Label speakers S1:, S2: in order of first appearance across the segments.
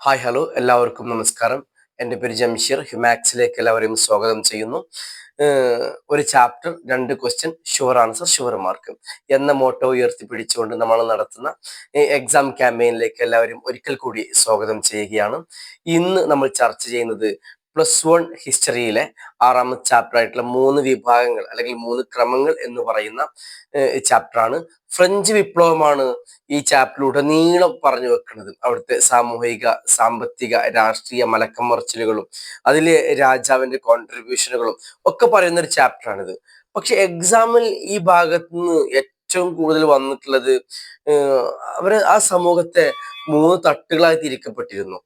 S1: Hi hello എല്ലാവർക്കും നമസ്കാരം. എൻ്റെ പേര് ജംഷീർ. ഹ്യൂമാക്സിലേക്ക് എല്ലാവരെയും സ്വാഗതം ചെയ്യുന്നു. ഒരു chapter, 2 question, sure answer sure mark എന്ന മോട്ടോ ഉയർത്തിപ്പിടിച്ചുകൊണ്ട് നമ്മൾ നടത്തുന്ന എക്സാം ക്യാമ്പയിനിലേക്ക് എല്ലാവരും ഒരിക്കൽ കൂടി സ്വാഗതം ചെയ്യുകയാണ്. ഇന്ന് നമ്മൾ ചർച്ച ചെയ്യുന്നത് +1 ഹിസ്റ്ററിയിലെ 6ാമത്തെ ചാപ്റ്റർ ആയിട്ടുള്ള 3 വിഭാഗങ്ങൾ അല്ലെങ്കിൽ 3 ക്രമങ്ങൾ എന്ന് പറയുന്ന ചാപ്റ്ററാണ്. ഫ്രഞ്ച് വിപ്ലവമാണ് ഈ ചാപ്റ്ററിലുടനീളം പറഞ്ഞു വെക്കുന്നത്. അവിടുത്തെ സാമൂഹിക, സാമ്പത്തിക, രാഷ്ട്രീയ മലക്കം മറിച്ചിലുകളും അതിലെ രാജാവിന്റെ കോൺട്രിബ്യൂഷനുകളും ഒക്കെ പറയുന്ന ഒരു ചാപ്റ്ററാണിത്. പക്ഷെ എക്സാമിൽ ഈ ഭാഗത്ത് നിന്ന് ഏറ്റവും കൂടുതൽ വന്നിട്ടുള്ളത് അവര് ആ സമൂഹത്തെ 3 തട്ടുകളായി തിരിക്കപ്പെട്ടിരുന്നു.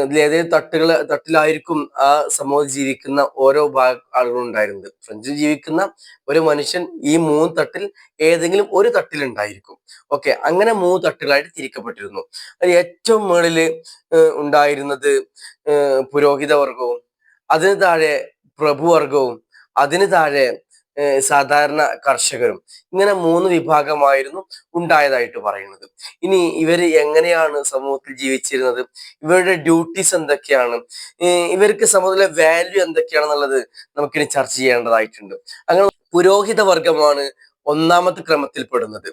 S1: ഇതിലേതെങ്കിലും തട്ടിലായിരിക്കും ആ സമൂഹത്തിൽ ജീവിക്കുന്ന ഓരോ ആളുകളും ഉണ്ടായിരുന്നത്. ഫ്രഞ്ചിൽ ജീവിക്കുന്ന ഒരു മനുഷ്യൻ ഈ 3 തട്ടിൽ ഏതെങ്കിലും ഒരു തട്ടിലുണ്ടായിരിക്കും. ഓക്കെ, അങ്ങനെ 3 തട്ടുകളായിട്ട് തിരിക്കപ്പെട്ടിരുന്നു. അതിൽ ഏറ്റവും മുകളില് ഉണ്ടായിരുന്നത് പുരോഹിത വർഗവും, അതിന് താഴെ പ്രഭുവർഗവും, അതിന് താഴെ സാധാരണ കർഷകരും. ഇങ്ങനെ 3 വിഭാഗമായിരുന്നു ഉണ്ടായതായിട്ട് പറയുന്നത്. ഇനി ഇവര് എങ്ങനെയാണ് സമൂഹത്തിൽ ജീവിച്ചിരുന്നത്, ഇവരുടെ ഡ്യൂട്ടീസ് എന്തൊക്കെയാണ്, ഇവർക്ക് സമൂഹത്തിലെ വാല്യൂ എന്തൊക്കെയാണെന്നുള്ളത് നമുക്കിനി ചർച്ച ചെയ്യേണ്ടതായിട്ടുണ്ട്. അങ്ങനെ പുരോഹിത വർഗമാണ് 1ാമത്തെ ക്രമത്തിൽ പെടുന്നത്.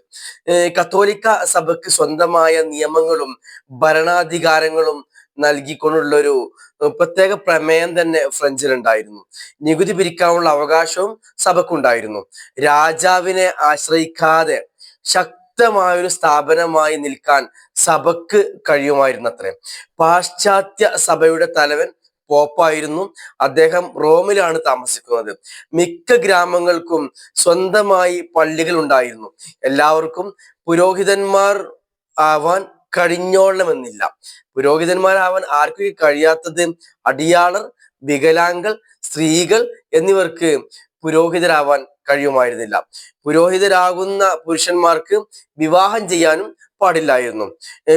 S1: കത്തോലിക്ക സഭയ്ക്ക് സ്വന്തമായ നിയമങ്ങളും ഭരണാധികാരങ്ങളും നൽകിക്കൊണ്ടുള്ള ഒരു പ്രത്യേക പ്രമേയം തന്നെ ഫ്രഞ്ചിലുണ്ടായിരുന്നു. നികുതി പിരിക്കാനുള്ള അവകാശവും സഭക്കുണ്ടായിരുന്നു. രാജാവിനെ ആശ്രയിക്കാതെ ശക്തമായൊരു സ്ഥാപനമായി നിൽക്കാൻ സഭക്ക് കഴിയുമായിരുന്നത്രേ. പാശ്ചാത്യ സഭയുടെ തലവൻ പോപ്പായിരുന്നു. അദ്ദേഹം റോമിലാണ് താമസിക്കുന്നത്. മിക്ക ഗ്രാമങ്ങൾക്കും സ്വന്തമായി പള്ളികൾ ഉണ്ടായിരുന്നു. എല്ലാവർക്കും പുരോഹിതന്മാർ ആവാൻ കഴിഞ്ഞോളണമെന്നില്ല. പുരോഹിതന്മാരാവാൻ ആർക്കും കഴിയാത്തത് അടിയാളർ, വികലാംഗർ, സ്ത്രീകൾ എന്നിവർക്ക് പുരോഹിതരാവാൻ കഴിയുമായിരുന്നില്ല. പുരോഹിതരാകുന്ന പുരുഷന്മാർക്ക് വിവാഹം ചെയ്യാനും പാടില്ലായിരുന്നു.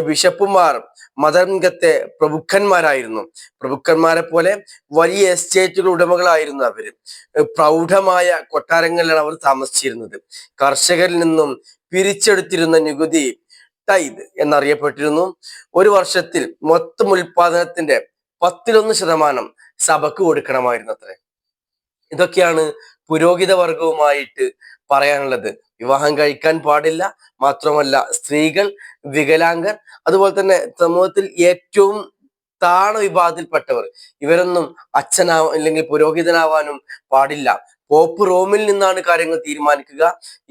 S1: ബിഷപ്പുമാർ മതരംഗത്തെ പ്രഭുക്കന്മാരായിരുന്നു. പ്രഭുക്കന്മാരെ പോലെ വലിയ എസ്റ്റേറ്റുകൾ ഉടമകളായിരുന്നു അവര്. പ്രൗഢമായ കൊട്ടാരങ്ങളിലാണ് അവർ താമസിച്ചിരുന്നത്. കർഷകരിൽ നിന്നും പിരിച്ചെടുത്തിരുന്ന നികുതി ടൈദ് എന്നറിയപ്പെട്ടിരുന്നു. ഒരു വർഷത്തിൽ മൊത്തം ഉൽപാദനത്തിന്റെ 1/10% സഭക്ക് കൊടുക്കണമായിരുന്നു അത്രേ. ഇതൊക്കെയാണ് പുരോഹിത വർഗവുമായിട്ട് പറയാനുള്ളത്. വിവാഹം കഴിക്കാൻ പാടില്ല, മാത്രമല്ല സ്ത്രീകൾ, വികലാംഗർ, അതുപോലെ തന്നെ സമൂഹത്തിൽ ഏറ്റവും താണ വിഭാഗത്തിൽപ്പെട്ടവർ, ഇവരൊന്നും അല്ലെങ്കിൽ പുരോഹിതനാവാനും പാടില്ല. പോപ്പ് റോമിൽ നിന്നാണ് കാര്യങ്ങൾ തീരുമാനിക്കുക.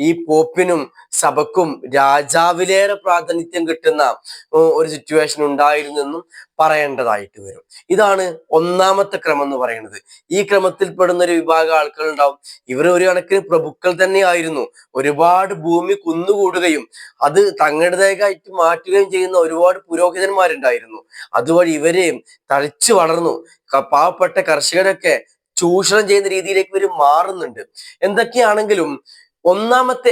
S1: ഈ പോപ്പിനും സഭക്കും രാജാവിലേറെ പ്രാതിനിധ്യം കിട്ടുന്ന ഒരു സിറ്റുവേഷൻ ഉണ്ടായിരുന്നെന്നും പറയേണ്ടതായിട്ട് വരും. ഇതാണ് 1ാമത്തെ ക്രമം എന്ന് പറയുന്നത്. ഈ ക്രമത്തിൽ പെടുന്ന ഒരു വിഭാഗം ആൾക്കാർ ഉണ്ടാവും. ഇവർ ഒരു കണക്കിന് പ്രഭുക്കൾ തന്നെയായിരുന്നു. ഒരുപാട് ഭൂമി കുന്നുകൂടുകയും അത് തങ്ങളുടേതായിട്ട് മാറ്റുകയും ചെയ്യുന്ന ഒരുപാട് പുരോഹിതന്മാരുണ്ടായിരുന്നു. അതുവഴി ഇവര് തഴച്ചു വളർന്നു. പാവപ്പെട്ട കർഷകരൊക്കെ ചൂഷണം ചെയ്യുന്ന രീതിയിലേക്ക് ഇവർ മാറുന്നുണ്ട്. എന്തൊക്കെയാണെങ്കിലും 1ാമത്തെ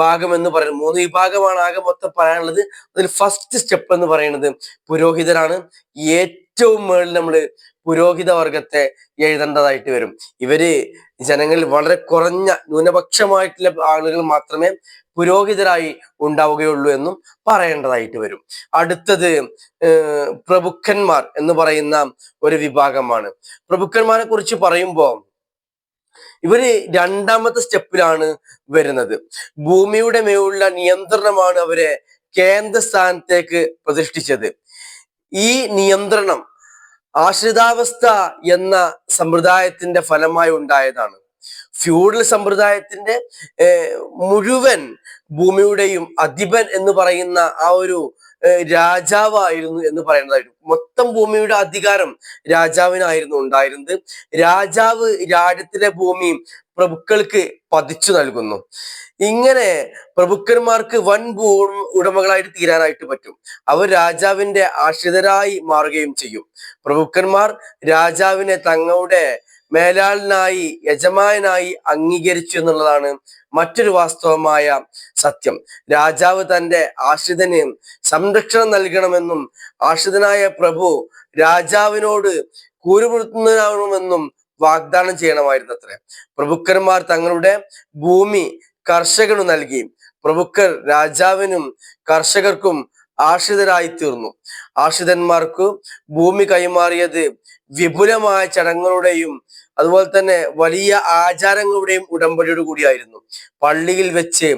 S1: ഭാഗം എന്ന് പറയുന്നത് 3 വിഭാഗമാണ് ആകെ മൊത്തം പറയാനുള്ളത്. അതിൽ ഫസ്റ്റ് സ്റ്റെപ്പ് എന്ന് പറയുന്നത് പുരോഹിതരാണ്. ഏറ്റവും മുകളിൽ നമ്മൾ പുരോഹിത വർഗത്തെ എഴുതേണ്ടതായിട്ട് വരും. ഇവര് ജനങ്ങളിൽ വളരെ കുറഞ്ഞ ന്യൂനപക്ഷമായിട്ടുള്ള ആളുകൾ മാത്രമേ പുരോഹിതരായി ഉണ്ടാവുകയുള്ളൂ എന്നും പറയേണ്ടതായിട്ട് വരും. അടുത്തത് പ്രഭുക്കന്മാർ എന്ന് പറയുന്ന ഒരു വിഭാഗമാണ്. പ്രഭുക്കന്മാരെ കുറിച്ച് പറയുമ്പോൾ ഇവര് 2ാമത്തെ സ്റ്റെപ്പിലാണ് വരുന്നത്. ഭൂമിയുടെ മേലുള്ള നിയന്ത്രണമാണ് അവരെ കേന്ദ്രസ്ഥാനത്തേക്ക് പ്രതിഷ്ഠിച്ചത്. ഈ നിയന്ത്രണം ആശ്രിതാവസ്ഥ എന്ന സമ്പ്രദായത്തിന്റെ ഫലമായി ഉണ്ടായതാണ്. ഫ്യൂഡൽ സമ്പ്രദായത്തിന്റെ മുഴുവൻ ഭൂമിയുടെയും അധിപൻ എന്ന് പറയുന്ന ആ ഒരു രാജാവായിരുന്നു എന്ന് പറയുന്നതായിരുന്നു. മൊത്തം ഭൂമിയുടെ അധികാരം രാജാവിനായിരുന്നു ഉണ്ടായിരുന്നത്. രാജാവ് രാജ്യത്തിലെ ഭൂമി പ്രഭുക്കൾക്ക് പതിച്ചു നൽകുന്നു. ഇങ്ങനെ പ്രഭുക്കന്മാർക്ക് വൻ ഉടമകളായിട്ട് തീരാനായിട്ട് പറ്റും. അവർ രാജാവിന്റെ ആശ്രിതരായി മാറുകയും ചെയ്യും. പ്രഭുക്കന്മാർ രാജാവിനെ തങ്ങളുടെ മേലാളിനായി, യജമാനായി അംഗീകരിച്ചു എന്നുള്ളതാണ് മറ്റൊരു വാസ്തവമായ സത്യം. രാജാവ് തന്റെ ആശ്രിതന് സംരക്ഷണം നൽകണമെന്നും ആശ്രിതനായ പ്രഭു രാജാവിനോട് കൂറുപുലർത്തുന്നതാണെന്നും വാഗ്ദാനം ചെയ്യണമായിരുന്നു അത്രേ. പ്രഭുക്കന്മാർ തങ്ങളുടെ ഭൂമി കർഷകനു നൽകി. പ്രഭുക്കർ രാജാവിനും കർഷകർക്കും ആശ്രിതരായി തീർന്നു. ആശ്രിതന്മാർക്ക് ഭൂമി കൈമാറിയത് വിപുലമായ ചടങ്ങുകളുടെയും അതുപോലെ തന്നെ വലിയ ആചാരങ്ങളുടെയും ഉടമ്പടിയോട് കൂടിയായിരുന്നു. പള്ളിയിൽ വെച്ച്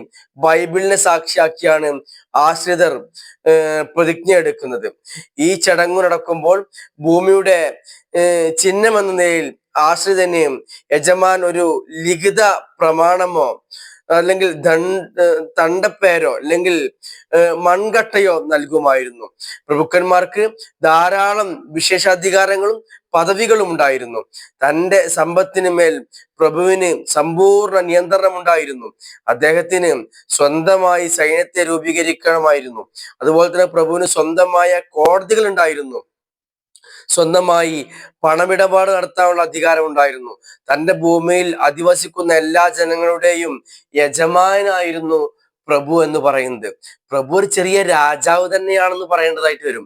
S1: ബൈബിളിനെ സാക്ഷിയാക്കിയാണ് ആശ്രിതർ പ്രതിജ്ഞ എടുക്കുന്നത്. ഈ ചടങ്ങു നടക്കുമ്പോൾ ഭൂമിയുടെ ചിഹ്നം എന്ന നിലയിൽ ആശ്രിതന് യജമാൻ ഒരു ലിഖിത പ്രമാണമോ അല്ലെങ്കിൽ തണ്ടപ്പേരോ അല്ലെങ്കിൽ മൺകട്ടയോ നൽകുമായിരുന്നു. പ്രഭുക്കന്മാർക്ക് ധാരാളം വിശേഷാധികാരങ്ങളും പദവികളും ഉണ്ടായിരുന്നു. തൻ്റെ സമ്പത്തിന് മേൽ പ്രഭുവിന് സമ്പൂർണ്ണ നിയന്ത്രണം ഉണ്ടായിരുന്നു. അദ്ദേഹത്തിന് സ്വന്തമായി സൈന്യത്തെ രൂപീകരിക്കണമായിരുന്നു. അതുപോലെ തന്നെ പ്രഭുവിന് സ്വന്തമായ കോടതികൾ ഉണ്ടായിരുന്നു. സ്വന്തമായി പണമിടപാട് നടത്താനുള്ള അധികാരം ഉണ്ടായിരുന്നു. തൻ്റെ ഭൂമിയിൽ അധിവസിക്കുന്ന എല്ലാ ജനങ്ങളുടെയും യജമാനായിരുന്നു പ്രഭു എന്ന് പറയുന്നത്. പ്രഭു ഒരു ചെറിയ രാജാവ് തന്നെയാണെന്ന് പറയേണ്ടതായിട്ട് വരും.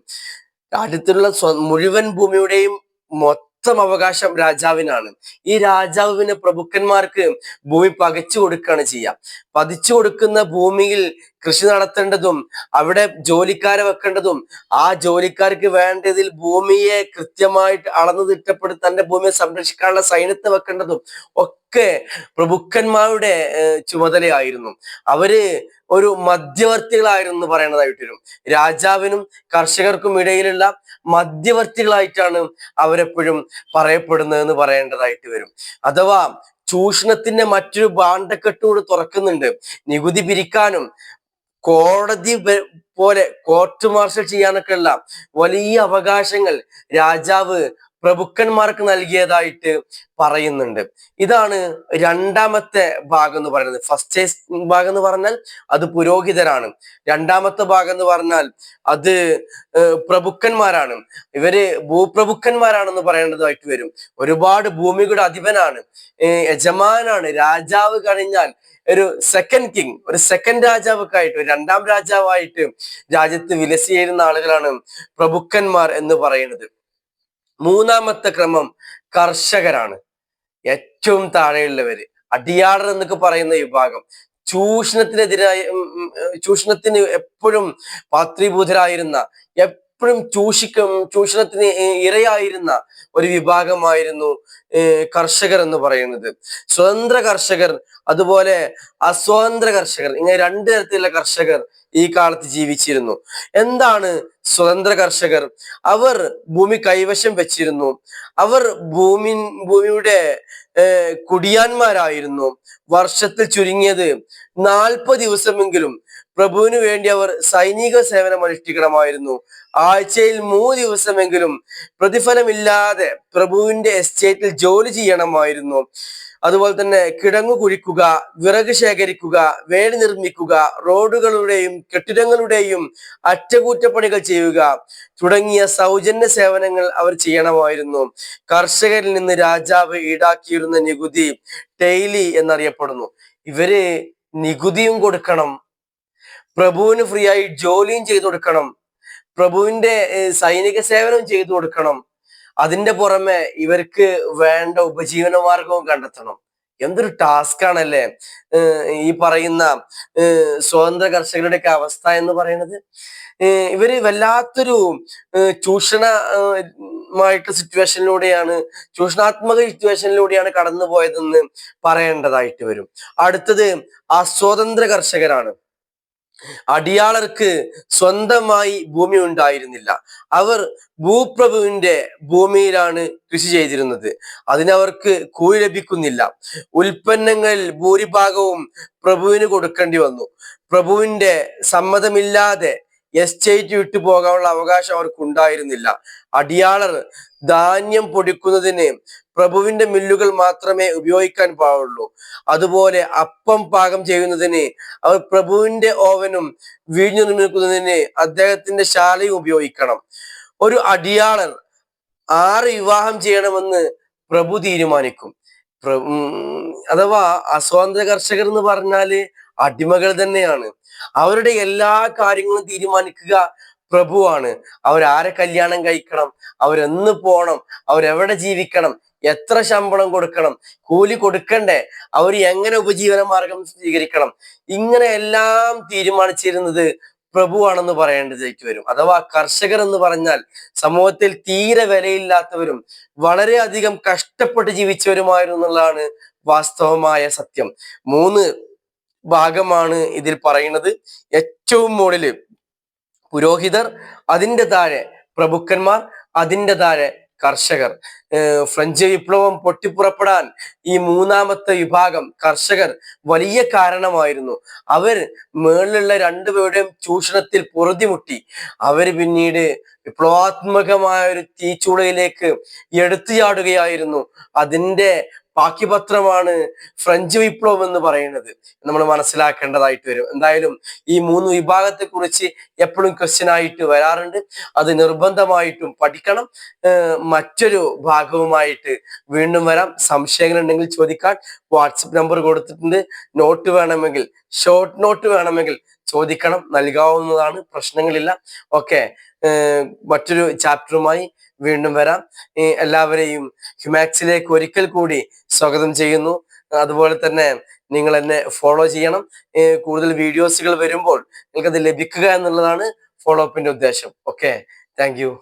S1: രാജ്യത്തിലുള്ള മുഴുവൻ ഭൂമിയുടെയും മൊത്തം അവകാശം രാജാവിനാണ്. ഈ രാജാവിന് പ്രഭുക്കന്മാർക്ക് ഭൂമി പകച്ചു കൊടുക്കുകയാണ് ചെയ്യുക. പതിച്ചു കൊടുക്കുന്ന ഭൂമിയിൽ കൃഷി നടത്തേണ്ടതും അവിടെ ജോലിക്കാരെ വെക്കേണ്ടതും ആ ജോലിക്കാർക്ക് വേണ്ടതിൽ ഭൂമിയെ കൃത്യമായിട്ട് അളന്നു തിട്ടപ്പെടുത്തി തന്റെ ഭൂമിയെ സംരക്ഷിക്കാനുള്ള സൈന്യത്തെ വെക്കേണ്ടതും ഒക്കെ പ്രഭുക്കന്മാരുടെ ചുമതലയായിരുന്നു. അവര് ഒരു മധ്യവർത്തികളായിരുന്നു എന്ന് പറയേണ്ടതായിട്ട് വരും. രാജാവിനും കർഷകർക്കും ഇടയിലുള്ള മധ്യവർത്തികളായിട്ടാണ് അവരെപ്പോഴും പറയപ്പെടുന്നത് എന്ന് പറയേണ്ടതായിട്ട് വരും. അഥവാ ചൂഷണത്തിന്റെ മറ്റൊരു ഭാണ്ഡക്കെട്ടുകൂടി തുറക്കുന്നുണ്ട്. നികുതി പിരിക്കാനും കോടതി പോലെ കോർട്ട് മാർഷൽ ചെയ്യാനൊക്കെയുള്ള വലിയ അവകാശങ്ങൾ രാജാവ് പ്രഭുക്കന്മാർക്ക് നൽകിയതായിട്ട് പറയുന്നുണ്ട്. ഇതാണ് രണ്ടാമത്തെ ഭാഗം എന്ന് പറയുന്നത്. ഫസ്റ്റ് ഭാഗം എന്ന് പറഞ്ഞാൽ അത് പുരോഹിതരാണ്. രണ്ടാമത്തെ ഭാഗം എന്ന് പറഞ്ഞാൽ അത് പ്രഭുക്കന്മാരാണ്. ഇവര് ഭൂപ്രഭുക്കന്മാരാണെന്ന് പറയേണ്ടതായിട്ട് വരും. ഒരുപാട് ഭൂമികളുടെ അധിപനാണ്, യജമാനാണ്. രാജാവ് കഴിഞ്ഞാൽ ഒരു സെക്കൻഡ് കിങ്, ഒരു സെക്കൻഡ് രാജാവൊക്കെ ആയിട്ട്, ഒരു രണ്ടാം രാജാവായിട്ട് രാജ്യത്ത് വിലസിയിരുന്ന ആളുകളാണ് പ്രഭുക്കന്മാർ എന്ന് പറയുന്നത്. മൂന്നാമത്തെ ക്രമം കർഷകരാണ്. ഏറ്റവും താഴെയുള്ളവര്, അടിയാളർ എന്നൊക്കെ പറയുന്ന വിഭാഗം, ചൂഷണത്തിന് എപ്പോഴും പാത്രീഭൂതരായിരുന്ന, എപ്പോഴും ചൂഷണത്തിന് ഇരയായിരുന്ന ഒരു വിഭാഗമായിരുന്നു കർഷകർ എന്ന് പറയുന്നത്. സ്വതന്ത്ര കർഷകർ, അതുപോലെ അസ്വതന്ത്ര കർഷകർ, ഇങ്ങനെ രണ്ട് തരത്തിലുള്ള കർഷകർ ഈ കാലത്ത് ജീവിച്ചിരുന്നു. എന്താണ് സ്വതന്ത്ര കർഷകർ? അവർ ഭൂമി കൈവശം വെച്ചിരുന്നു. അവർ ഭൂമിയുടെ കുടിയാന്മാരായിരുന്നു. വർഷത്തിൽ ചുരുങ്ങിയത് 40 ദിവസമെങ്കിലും പ്രഭുവിന് വേണ്ടി അവർ സൈനിക സേവനം അനുഷ്ഠിക്കണമായിരുന്നു. ആഴ്ചയിൽ 3 ദിവസമെങ്കിലും പ്രതിഫലമില്ലാതെ പ്രഭുവിന്റെ എസ്റ്റേറ്റിൽ ജോലി ചെയ്യണമായിരുന്നു. അതുപോലെ തന്നെ കിടങ്ങു കുഴിക്കുക, വിറക് ശേഖരിക്കുക, വേലി നിർമ്മിക്കുക, റോഡുകളുടെയും കെട്ടിടങ്ങളുടെയും അറ്റകുറ്റപ്പണികൾ ചെയ്യുക തുടങ്ങിയ സൗജന്യ സേവനങ്ങൾ അവർ ചെയ്യണമായിരുന്നു. കർഷകരിൽ നിന്ന് രാജാവ് ഈടാക്കിയിരുന്ന നികുതി ടെയ്ലി എന്നറിയപ്പെടുന്നു. ഇവര് നികുതിയും കൊടുക്കണം, പ്രഭുവിന് ഫ്രീ ആയി ജോലിയും ചെയ്തു കൊടുക്കണം, പ്രഭുവിന്റെ സൈനിക സേവനവും ചെയ്തു കൊടുക്കണം. അതിന്റെ പുറമെ ഇവർക്ക് വേണ്ട ഉപജീവന മാർഗവും കണ്ടെത്തണം. എന്തൊരു ടാസ്ക് ആണല്ലേ ഈ പറയുന്ന സ്വതന്ത്ര കർഷകരുടെയൊക്കെ അവസ്ഥ എന്ന് പറയുന്നത്. ഇവര് വല്ലാത്തൊരു ചൂഷണാത്മക സിറ്റുവേഷനിലൂടെയാണ് കടന്നു പോയതെന്ന് പറയേണ്ടതായിട്ട് വരും. അടുത്തത് അസ്വതന്ത്ര കർഷകരാണ്. അടിയാളർക്ക് സ്വന്തമായി ഭൂമി ഉണ്ടായിരുന്നില്ല. അവർ ഭൂപ്രഭുവിന്റെ ഭൂമിയിലാണ് കൃഷി ചെയ്തിരുന്നത്. അതിനവർക്ക് കൂലി ലഭിക്കുന്നില്ല. ഉൽപ്പന്നങ്ങളിൽ ഭൂരിഭാഗവും പ്രഭുവിന് കൊടുക്കേണ്ടി വന്നു. പ്രഭുവിന്റെ സമ്മതമില്ലാതെ എസ്റ്റേറ്റ് വിട്ടു പോകാനുള്ള അവകാശം അവർക്ക് ഉണ്ടായിരുന്നില്ല. അടിയാളർ ധാന്യം പൊടിക്കുന്നതിന് പ്രഭുവിന്റെ മില്ലുകൾ മാത്രമേ ഉപയോഗിക്കാൻ പാടുള്ളൂ. അതുപോലെ അപ്പം പാകം ചെയ്യുന്നതിന് അവർ പ്രഭുവിന്റെ ഓവനും വീഞ്ഞു നിർമ്മിക്കുന്നതിന് അദ്ദേഹത്തിന്റെ ശാലയും ഉപയോഗിക്കണം. ഒരു അടിയാളർ 6 വിവാഹം ചെയ്യണമെന്ന് പ്രഭു തീരുമാനിക്കും. അഥവാ അസ്വതന്ത്ര കർഷകർ എന്ന് പറഞ്ഞാല് അടിമകൾ തന്നെയാണ്. അവരുടെ എല്ലാ കാര്യങ്ങളും തീരുമാനിക്കുക പ്രഭുവാണ്. അവരാരെ കല്യാണം കഴിക്കണം, അവരെന്ന് പോണം, അവരെവിടെ ജീവിക്കണം, എത്ര ശമ്പളം കൊടുക്കണം, കൂലി കൊടുക്കണ്ടേ, അവർ എങ്ങനെ ഉപജീവന മാർഗം സ്വീകരിക്കണം, ഇങ്ങനെ എല്ലാം തീരുമാനിച്ചിരുന്നത് പ്രഭുവാണെന്ന് പറയേണ്ടതായിട്ട് വരും. അഥവാ കർഷകർ എന്ന് പറഞ്ഞാൽ സമൂഹത്തിൽ തീരെ വിലയില്ലാത്തവരും വളരെയധികം കഷ്ടപ്പെട്ട് ജീവിച്ചവരുമായിരുന്നു എന്നുള്ളതാണ് വാസ്തവമായ സത്യം. 3 ഭാഗമാണ് ഇതിൽ പറയുന്നത്. ഏറ്റവും മുകളില് പുരോഹിതർ, അതിൻ്റെ താഴെ പ്രഭുക്കന്മാർ, അതിൻ്റെ താഴെ കർഷകർ. ഫ്രഞ്ച് വിപ്ലവം പൊട്ടിപ്പുറപ്പെടാൻ ഈ മൂന്നാമത്തെ വിഭാഗം കർഷകർ വലിയ കാരണമായിരുന്നു. അവർ മേളിലുള്ള രണ്ടുപേരുടെയും ചൂഷണത്തിൽ പൊറുതിമുട്ടി. അവർ പിന്നീട് വിപ്ലവാത്മകമായ ഒരു തീച്ചൂളയിലേക്ക് എടുത്തു ചാടുകയായിരുന്നു. അതിൻ്റെ ബാക്കിപത്രമാണ് ഫ്രഞ്ച് വിപ്ലവം എന്ന് പറയുന്നത്. നമ്മൾ മനസ്സിലാക്കേണ്ടതായിട്ട് വരും. എന്തായാലും ഈ 3 വിഭാഗത്തെ കുറിച്ച് എപ്പോഴും ക്വസ്റ്റ്യൻ ആയിട്ട് വരാറുണ്ട്. അത് നിർബന്ധമായിട്ടും പഠിക്കണം. മറ്റൊരു ഭാഗവുമായിട്ട് വീണ്ടും വരാം. സംശയങ്ങൾ ഉണ്ടെങ്കിൽ ചോദിക്കാൻ വാട്സപ്പ് നമ്പർ കൊടുത്തിട്ടുണ്ട്. നോട്ട് വേണമെങ്കിൽ, ഷോർട്ട് നോട്ട് വേണമെങ്കിൽ ചോദിക്കണം, നൽകാവുന്നതാണ്, പ്രശ്നങ്ങളില്ല. ഓക്കെ, മറ്റൊരു ചാപ്റ്ററുമായി വീണ്ടും വരാം. എല്ലാവരെയും ഹ്യൂമാക്സിലേക്ക് ഒരിക്കൽ കൂടി സ്വാഗതം ചെയ്യുന്നു. അതുപോലെ തന്നെ നിങ്ങൾ എന്നെ ഫോളോ ചെയ്യണം. കൂടുതൽ വീഡിയോസുകൾ വരുമ്പോൾ നിങ്ങൾക്കത് ലഭിക്കുക എന്നുള്ളതാണ് ഫോളോ അപ്പിന്റെ ഉദ്ദേശം. Okay, thank you.